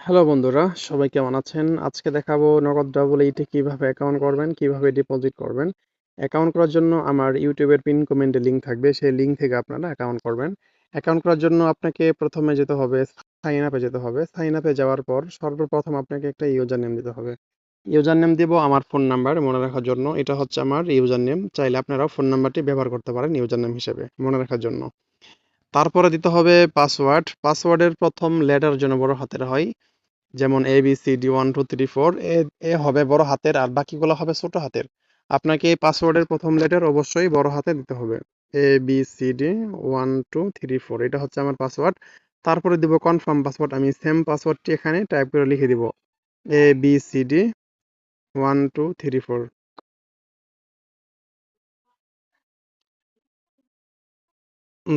Hello বন্ধুরা, সবাই কেমন আছেন? আজকে দেখাবো নগদ ডাবল এইটে কিভাবে অ্যাকাউন্ট করবেন, কিভাবে ডিপোজিট করবেন। অ্যাকাউন্ট করার জন্য আমার ইউটিউবের পিন কমেন্টে লিঙ্ক থাকবে, সেই লিঙ্ক থেকে আপনারা অ্যাকাউন্ট করবেন। অ্যাকাউন্ট করার জন্য আপনাকে প্রথমে যেতে হবে সাইন আপে যেতে হবে। সাইন আপে যাওয়ার পর সর্বপ্রথম আপনাকে একটা ইউজার নেম দিতে হবে। ইউজার নেম দিব আমার ফোন নাম্বার মনে রাখার জন্য। এটা হচ্ছে আমার ইউজার নেম। চাইলে আপনারাও ফোন নাম্বারটি ব্যবহার করতে পারেন ইউজার নেম হিসেবে মনে রাখার জন্য। তারপরে দিতে হবে পাসওয়ার্ড। পাসওয়ার্ডের প্রথম লেটার যেন বড় হাতের হয়। যেমন ABCD 1 2 3 4 এ হবে বড় হাতের আর বাকিগুলো হবে ছোট হাতের। আপনাকে এই পাসওয়ার্ডের প্রথম লেটার অবশ্যই বড় হাতে দিতে হবে। ABCD 1 2 3 4 এটা হচ্ছে আমার পাসওয়ার্ড। তারপরে দিব কনফার্ম পাসওয়ার্ড। আমি সেম পাসওয়ার্ডটি এখানে টাইপ করে লিখে দিব ABCD 1 2 3 4।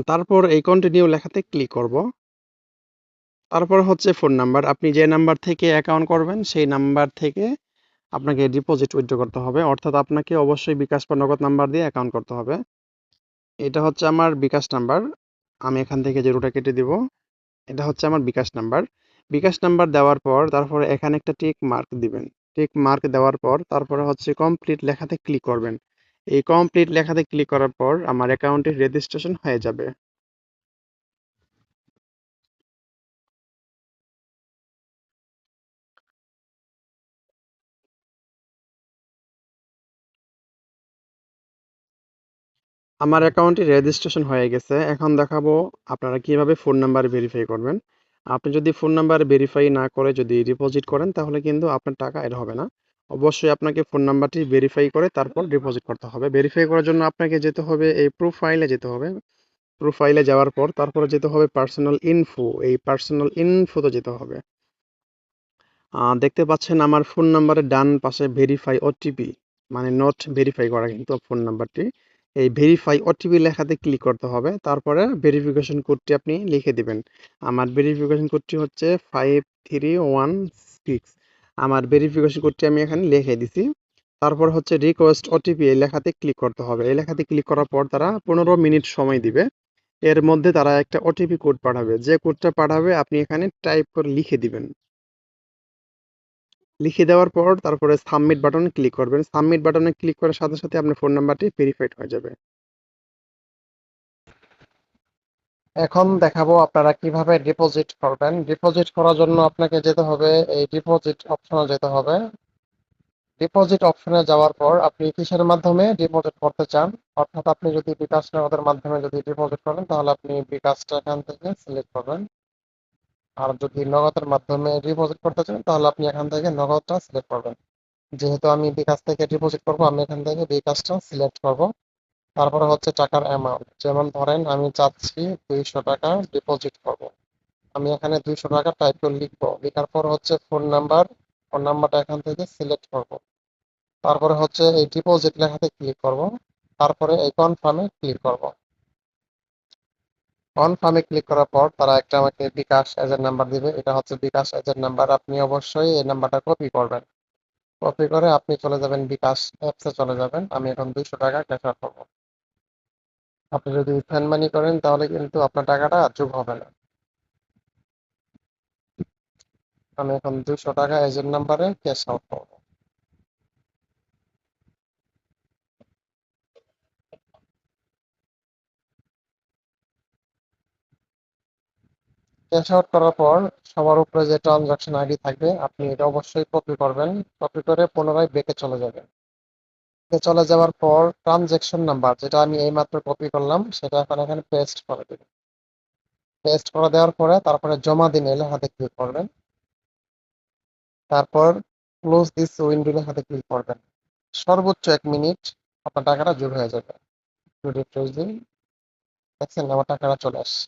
তারপর এই কন্টিনিউ লেখাতে ক্লিক করব। তারপর হচ্ছে ফোন নাম্বার। আপনি যে নাম্বার থেকে অ্যাকাউন্ট করবেন সেই নাম্বার থেকে আপনাকে ডিপোজিট উইথড্র করতে হবে, অর্থাৎ আপনাকে অবশ্যই বিকাশ বা নগদ নাম্বার দিয়ে অ্যাকাউন্ট করতে হবে। এটা হচ্ছে আমার বিকাশ নাম্বার। আমি এখান থেকে জিরোটা কেটে দিব। এটা হচ্ছে আমার বিকাশ নাম্বার। বিকাশ নাম্বার দেওয়ার পর তারপরে এখানে একটা টিক মার্ক দিবেন। টিক মার্ক দেওয়ার পর তারপরে হচ্ছে কমপ্লিট লেখাতে ক্লিক করবেন। এই কমপ্লিট লেখাতে ক্লিক করার পর আমার অ্যাকাউন্টের রেজিস্ট্রেশন হয়ে যাবে। আমার অ্যাকাউন্টটি রেজিস্ট্রেশন হয়ে গেছে। এখন দেখাবো আপনারা কিভাবে ফোন নাম্বার ভেরিফাই করবেন। আপনি যদি ফোন নাম্বার ভেরিফাই না করে যদি ডিপোজিট করেন তাহলে কিন্তু আপনার টাকা এড হবে না। অবশ্যই আপনাকে ফোন নাম্বারটি ভেরিফাই করে তারপর ডিপোজিট করতে হবে। ভেরিফাই করার জন্য আপনাকে যেতে হবে এই প্রোফাইলে যেতে হবে। প্রোফাইলে যাওয়ার পর তারপরে যেতে হবে পার্সোনাল ইনফো। এই পার্সোনাল ইনফোতে যেতে হবে। দেখতে পাচ্ছেন আমার ফোন নাম্বারের ডান পাশে ভেরিফাই ওটিপি, মানে নট ভেরিফাই করা কিন্তু ফোন নাম্বারটি। এই ভেরিফাই ওটিপি লেখাতে ক্লিক করতে হবে। তারপরে ভেরিফিকেশন কোডটি আপনি লিখে দিবেন। আমার ভেরিফিকেশন কোডটি হচ্ছে 5316। আমার ভেরিফিকেশন কোডটি আমি এখানে লিখে দিছি। তারপর হচ্ছে রিকোয়েস্ট ওটিপি এই লেখাতে ক্লিক করতে হবে। এই লেখাতে ক্লিক করার পর তারা 15 মিনিট সময় দিবে। এর মধ্যে তারা একটা ওটিপি কোড পাঠাবে। যে কোডটা পাঠাবে আপনি এখানে টাইপ করে লিখে দিবেন। লিখে দেওয়ার পর তারপরে সাবমিট বাটনে ক্লিক করবেন। সাবমিট বাটনে ক্লিক করার সাথে সাথে আপনার ফোন নাম্বারটি ভেরিফাইড হয়ে যাবে। এখন দেখাবো আপনারা কিভাবে ডিপোজিট করবেন। ডিপোজিট করার জন্য আপনাকে যেতে হবে এই ডিপোজিট অপশনে যেতে হবে। ডিপোজিট অপশনে যাওয়ার পর আপনি কিসের মাধ্যমে ডিপোজিট করতে চান, অর্থাৎ আপনি যদি বিকাশ নগদের মাধ্যমে যদি ডিপোজিট করেন তাহলে আপনি বিকাশটা এখান থেকে সিলেক্ট করবেন। আর যদি নগদের মাধ্যমে ডিপোজিট করতে চান তাহলে আপনি এখান থেকে নগদটা সিলেক্ট করবেন। যেহেতু আমি বিকাশ থেকে ডিপোজিট করব আমি এখান থেকে বিকাশটা সিলেক্ট করব। তারপরে হচ্ছে টাকার অ্যামাউন্ট, যেমন ধরেন আমি চাচ্ছি 200 টাকা ডিপোজিট করব। আমি এখানে 200 টাকা টাইপ করে লিখবো। লেখার পর হচ্ছে ফোন নাম্বার, ফোন নাম্বারটা এখান থেকে সিলেক্ট করব। তারপরে হচ্ছে এই ডিপোজিট লেখাতে ক্লিক করব। তারপরে এই কনফার্মে ক্লিক করব। কনফার্মে ক্লিক করার পর তারা একটা আমাকে বিকাশ এজেন্ট নাম্বার দিবে। এটা হচ্ছে বিকাশ এজেন্ট নাম্বার। আপনি অবশ্যই এই নাম্বারটা কপি করবেন। কপি করে আপনি চলে যাবেন বিকাশ অ্যাপসে চলে যাবেন। আমি এখন 200 টাকা ক্যাশ আউট করবো। আপনি যদি সেন্ড মানি করেন তাহলে কিন্তু আপনার টাকাটা যোগ হবে না। আমি এখন 200 টাকা এজেন্ট নাম্বারে ক্যাশ আউট করবো। ক্যাশ আউট করার পর সবার উপরে যে ট্রানজাকশন আইডি থাকবে আপনি এটা অবশ্যই কপি করবেন। কপি করে পুনরায় ব্যাকে চলে যাবেন। ব্যাকে চলে যাওয়ার পর ট্রানজাকশন নাম্বার যেটা আমি এইমাত্র কপি করলাম সেটা এখন এখানে পেস্ট করে দেবেন। পেস্ট করে দেওয়ার পরে তারপরে জমা দিন এই লেখাতে ক্লিক করবেন। তারপর ক্লোজ দিস উইন্ডো লেখাতে ক্লিক করবেন। সর্বোচ্চ 1 মিনিট আপনার টাকাটা যোগ হয়ে যাবে। একটু রিফ্রেশ দিন। দেখছেন আমার টাকাটা চলে আসছে।